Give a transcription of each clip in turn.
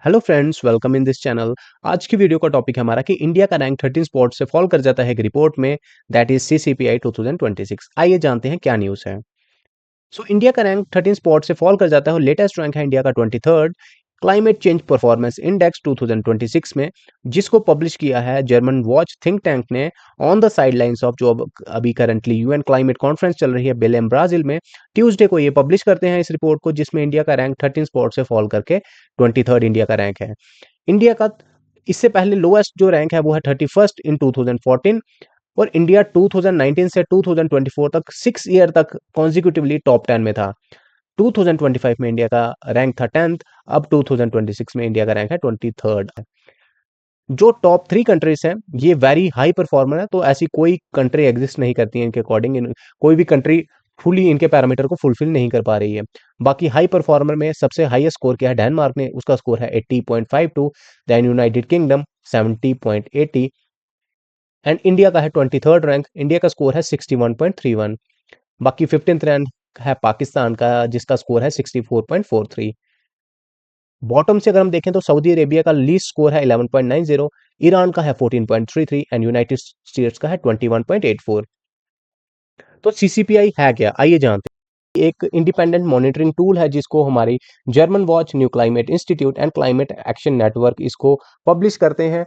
Hello friends, welcome in this channel. आज की video का टॉपिक है हमारा कि इंडिया का रैंक 13 स्पॉट से फॉल कर जाता है एक रिपोर्ट में, दैट इज सीसीपीआई 2026। आइए जानते हैं क्या न्यूज़ है। इंडिया का रैंक 13 स्पॉट से फॉल कर जाता है और लेटेस्ट रैंक है इंडिया का 23rd climate change performance index 2026 में, जिसको पब्लिश किया है जर्मन वॉच थिंक टैंक ने ऑन द साइडलाइंस ऑफ जो अभी करंटली यूएन क्लाइमेट कॉन्फ्रेंस चल रही है बेलेम ब्राजील में। ट्यूसडे को ये पब्लिश करते हैं इस रिपोर्ट को, जिसमें इंडिया का रैंक 13 स्पॉट से फॉल करके 23rd इंडिया का रैंक है। इंडिया का इससे पहले लोएस्ट जो रैंक है वो है 31st इन 2014। और इंडिया 2019 से 2024 तक 6 ईयर तक कॉन्जिक्यूटिवली टॉप 10 में था। 2025 में इंडिया का रैंक था 10th। अब 2026 में इंडिया का रैंक है 23rd। जो टॉप 3 कंट्रीज हैं ये वेरी हाई परफॉर्मर है, तो ऐसी कोई कंट्री एग्जिस्ट नहीं करती है इनके अकॉर्डिंग। कोई भी कंट्री फुली इनके पैरामीटर को फुलफिल नहीं कर पा रही है। बाकी हाई परफॉर्मर में सबसे हाईएस्ट स्कोर किया है डेनमार्क ने, उसका स्कोर है 80.52। Then United Kingdom 70.80 and India का है 23rd रैंक, इंडिया का स्कोर है 61.31। बाकी 15th रैंक है पाकिस्तान का, जिसका स्कोर है 64.43। बॉटम से अगर हम देखें तो सऊदी अरेबिया का लीस्ट स्कोर है 11.90, ईरान का है 14.33 एंड यूनाइटेड स्टेट्स का है 21.84। तो सीसीपीआई है क्या, आइए जानते हैं। एक इंडिपेंडेंट मॉनिटरिंग टूल है जिसको हमारी German watch, new climate institute and climate action network इसको पब्लिश करते हैं।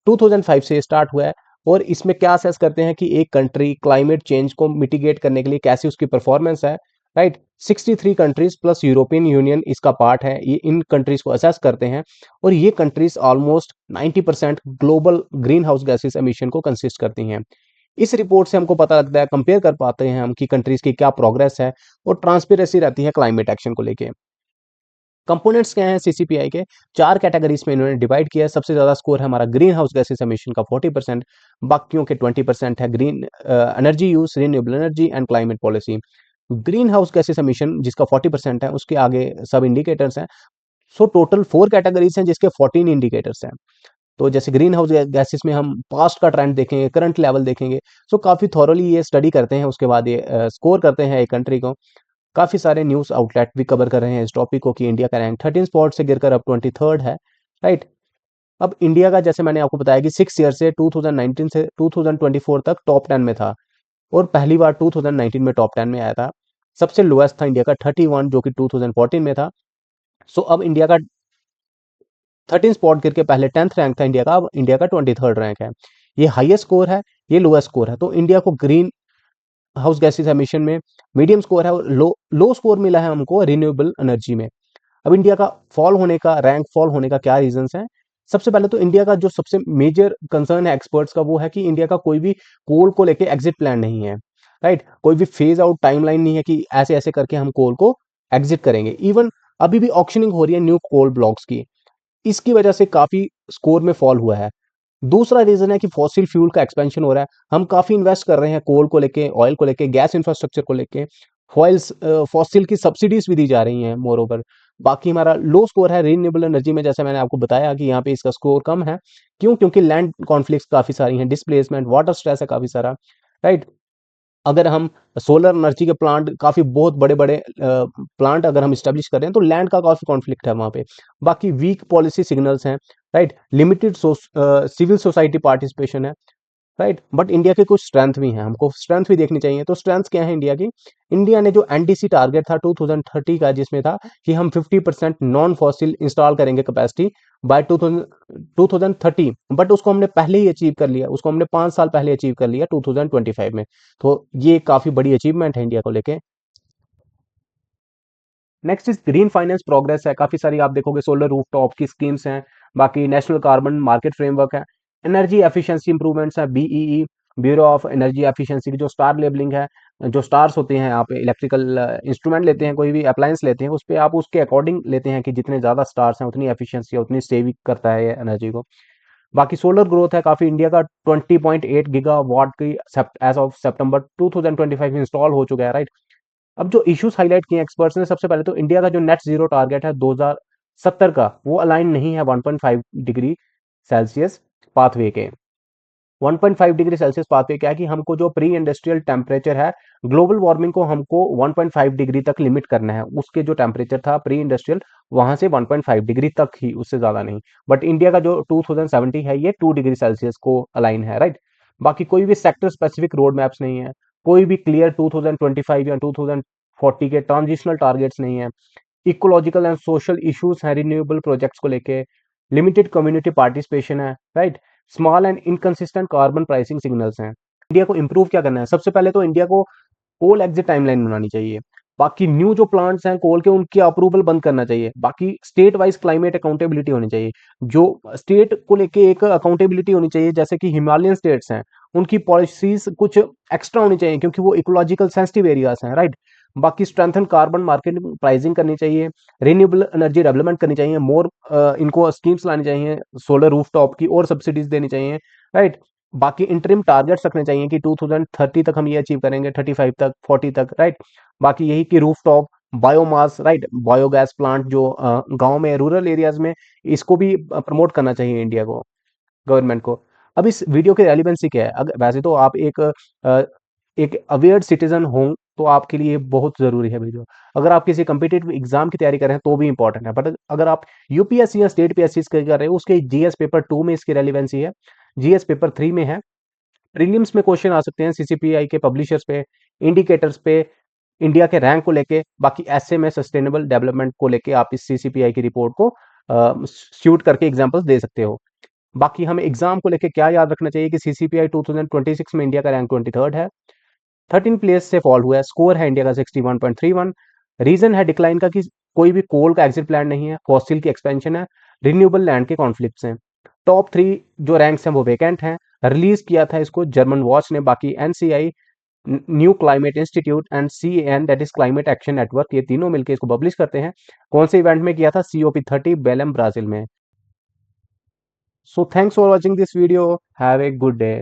2005 से स्टार्ट हुआ है और इसमें क्या असेस करते हैं कि एक कंट्री क्लाइमेट चेंज को मिटिगेट करने के लिए कैसी उसकी परफॉर्मेंस है। Right, 63 countries plus European union इसका पार्ट है। ये इन कंट्रीज को असेस करते हैं और ये countries almost 90% global green house gases emission को कंसिस्ट करती हैं। इस रिपोर्ट से हमको पता लगता है, कंपेयर कर पाते हैं हम कि कंट्रीज की क्या प्रोग्रेस है और ट्रांसपेरेंसी रहती है क्लाइमेट एक्शन को लेके। कंपोनेंट्स क्या हैं सीसीपीआई के, 4 कैटेगरीज में इन्होंने डिवाइड किया है। सबसे ज्यादा स्कोर है हमारा ग्रीन हाउस गैसेस एमिशन का 40%, बाकियों के 20% है green energy use, renewable energy and climate policy. Green house gases emission जिसका 40% है, उसके आगे सब इंडिकेटर्स हैं। टोटल 4 कैटेगरीज हैं जिसके 14 इंडिकेटर्स हैं। तो जैसे ग्रीन हाउस गैसेस में हम पास्ट का ट्रेंड देखेंगे, करंट लेवल देखेंगे। काफी थॉरोली ये स्टडी करते हैं, उसके बाद ये स्कोर करते हैं एक कंट्री को। काफी सारे न्यूज आउटलेट भी कवर कर रहे हैं इस टॉपिक को कि इंडिया का रैंक 13 स्पॉट से गिरकर अब 23rd है। राइट, अब इंडिया का जैसे मैंने आपको बताया कि 6 ईयर से 2019 से 2024 तक टॉप 10 में था और पहली बार 2019 में टॉप 10 में आया था। सबसे लोएस्ट था इंडिया का 31 जो कि 2014 में था। अब इंडिया का 13 स्पॉट गिर के पहले 10th रैंक था इंडिया का, अब इंडिया का 23rd रैंक है। ये हाईएस्ट स्कोर है, ये लोएस्ट स्कोर है। तो इंडिया को ग्रीन हाउस गैसेस एमिशन में मीडियम स्कोर है और लो लो स्कोर मिला है हमको रिन्यूएबल एनर्जी में। अब इंडिया का फॉल होने का, रैंक फॉल होने का क्या रीजंस हैं। सबसे पहले तो इंडिया का जो सबसे मेजर कंसर्न है एक्सपर्ट्स का, वो है कि इंडिया का कोई भी कोल को लेके एग्जिट प्लान नहीं है। राइट, कोई भी फेज आउट टाइमलाइन नहीं है कि ऐसे ऐसे करके हम कोल को एग्जिट करेंगे। इवन अभी भी ऑक्शनिंग हो रही है न्यू कोल ब्लॉक्स की, इसकी वजह से काफी स्कोर में फॉल हुआ है। दूसरा रीजन है कि फॉसिल फ्यूल का एक्सपेंशन हो रहा है। हम काफी इन्वेस्ट कर रहे हैं कोल को लेके, ऑयल को लेके, गैस इंफ्रास्ट्रक्चर को लेके। फॉइल्स फॉसिल की सब्सिडीज भी दी जा रही हैं मोर ओवर। बाकी हमारा लो स्कोर है रिन्यूएबल एनर्जी में, जैसे मैंने आपको बताया कि यहाँ पे इसका स्कोर कम है। क्यों? क्योंकि लैंड कॉन्फ्लिक्ट काफी सारी हैं, डिस्प्लेसमेंट, वाटर स्ट्रेस है काफी सारा। राइट, अगर हम सोलर एनर्जी के प्लांट, काफी बहुत बड़े बड़े प्लांट अगर हम स्टेब्लिश कर रहे हैं तो लैंड का काफी कॉन्फ्लिक्ट है वहां पे। बाकी वीक पॉलिसी सिग्नल्स हैं। Right, limited civil society participation है। राइट, बट इंडिया के कुछ स्ट्रेंथ भी हैं, हमको स्ट्रेंथ भी देखनी चाहिए। तो स्ट्रेंथ क्या है इंडिया की? इंडिया ने जो एनडीसी टारगेट था 2030 का, जिसमें था कि हम 50% नॉन फॉसिल इंस्टॉल करेंगे कैपेसिटी बाय 2030, बट उसको हमने पहले ही अचीव कर लिया, उसको हमने 5 साल पहले अचीव कर लिया 2025 में। तो ये काफी बड़ी अचीवमेंट है इंडिया को लेके। Next is green finance progress है, काफी सारी आप देखोगे सोलर रूफटॉप की स्कीम्स हैं। बाकी नेशनल कार्बन मार्केट फ्रेमवर्क है, एनर्जी एफिशिएंसी इंप्रूवमेंट्स है, BEE, bureau of energy efficiency की जो स्टार लेबलिंग है, जो स्टार्स होते हैं, आप इलेक्ट्रिकल इंस्ट्रूमेंट लेते हैं, कोई भी अप्लायंस लेते हैं, उस पर आप उसके अकॉर्डिंग लेते हैं कि जितने ज्यादा स्टार्स हैं उतनी एफिशिएंसी, उतनी सेविंग करता है एनर्जी को। बाकी सोलर ग्रोथ है काफी, इंडिया का 20.8 गीगावाट की एज ऑफ सितंबर 2025 में इंस्टॉल हो चुका है। राइट, अब जो इश्यूज हाईलाइट किए एक्सपर्ट्स ने, सबसे पहले तो इंडिया का जो नेट जीरो टारगेट है 2070 का, वो अलाइन नहीं है 1.5 डिग्री सेल्सियस पाथवे के। 1.5 डिग्री सेल्सियस पाथवे क्या है कि हमको जो प्री इंडस्ट्रियल टेम्परेचर है, ग्लोबल वार्मिंग को हमको 1.5 डिग्री तक लिमिट करना है। उसके जो टेम्परेचर था प्री इंडस्ट्रियल, वहां से 1.5 डिग्री तक ही, उससे ज्यादा नहीं। बट इंडिया का जो 2070 है ये 2 डिग्री सेल्सियस को अलाइन है, राइट। बाकी कोई भी सेक्टर स्पेसिफिक रोड मैप्स नहीं है, कोई भी क्लियर 2025 या 2040 के ट्रांजिशनल टारगेट्स नहीं है। इकोलॉजिकल एंड सोशल इश्यूज हैं रिन्यूएबल प्रोजेक्ट्स को लेके, लिमिटेड कम्युनिटी पार्टिसिपेशन है, right. Small and inconsistent carbon pricing signals हैं। इंडिया को इंप्रूव क्या करना है? सबसे पहले तो इंडिया को कोल एग्जिट टाइमलाइन बनानी चाहिए। बाकी न्यू जो प्लांट्स हैं कोल के, उनकी अप्रूवल बंद करना चाहिए। बाकी स्टेट वाइज क्लाइमेट अकाउंटेबिलिटी होनी चाहिए, जो स्टेट को लेके एक अकाउंटेबिलिटी होनी चाहिए। जैसे कि हिमालयन स्टेट्स हैं, उनकी पॉलिसीज कुछ एक्स्ट्रा होनी चाहिए क्योंकि वो इकोलॉजिकल सेंसिटिव एरियाज हैं, राइट। बाकी स्ट्रेंथन कार्बन मार्केट प्राइसिंग करनी चाहिए, रिन्यूएबल एनर्जी डेवलपमेंट करनी चाहिए, मोर इनको स्कीम्स लानी चाहिए, सोलर रूफटॉप की और सब्सिडीज देनी चाहिए, राइट। बाकी इंटरिम टारगेट्स रखने चाहिए कि 2030 तक हम ये अचीव करेंगे, 35 तक, 40 तक, राइट। बाकी यही कि rooftop biomass, right, biogas plant जो गांव में, रूरल एरियाज में, इसको भी प्रमोट करना चाहिए इंडिया को, गवर्नमेंट को। अब इस वीडियो की रेलिवेंसी क्या है? अगर वैसे तो आप एक अवेयर सिटीजन हो तो आपके लिए बहुत जरूरी है वीडियो। अगर आप किसी कम्पिटेटिव एग्जाम की तैयारी कर रहे हैं तो भी इंपॉर्टेंट है, बट अगर आप यूपीएससी या स्टेट पीएससी कर रहे हो, उसके जीएस पेपर 2 में इसकी रेलिवेंसी है, जीएस पेपर 3 में है। प्रीलिम्स में क्वेश्चन आ सकते हैं सीसीपीआई के पब्लिशर्स पे, इंडिकेटर्स पे, इंडिया के रैंक को लेके। बाकी ऐसे में सस्टेनेबल डेवलपमेंट को लेके आप इस सीसीपीआई की रिपोर्ट को शूट करके एग्जांपल्स दे सकते हो। बाकी हमें एग्जाम को लेके क्या याद रखना चाहिए कि सीसीपीआई 2026 में इंडिया का रैंक 23rd है, 13 प्लेस से फॉल हुआ है, स्कोर है इंडिया का 61.31। रीजन है डिक्लाइन का कि कोई भी कोल का एग्जिट प्लान नहीं है, फॉसिल की एक्सपेंशन है, रिन्यूएबल लैंड के कॉन्फ्लिक्ट्स हैं। टॉप 3 जो रैंक्स हैं वो वेकेंट हैं। रिलीज किया था इसको जर्मन वॉच ने। बाकी NCI, new climate institute and CN that is climate action network, ये तीनों मिलकर इसको पब्लिश करते हैं। कौन से इवेंट में किया था? COP30 बेलम ब्राजील में। So thanks for watching this video, have a good day.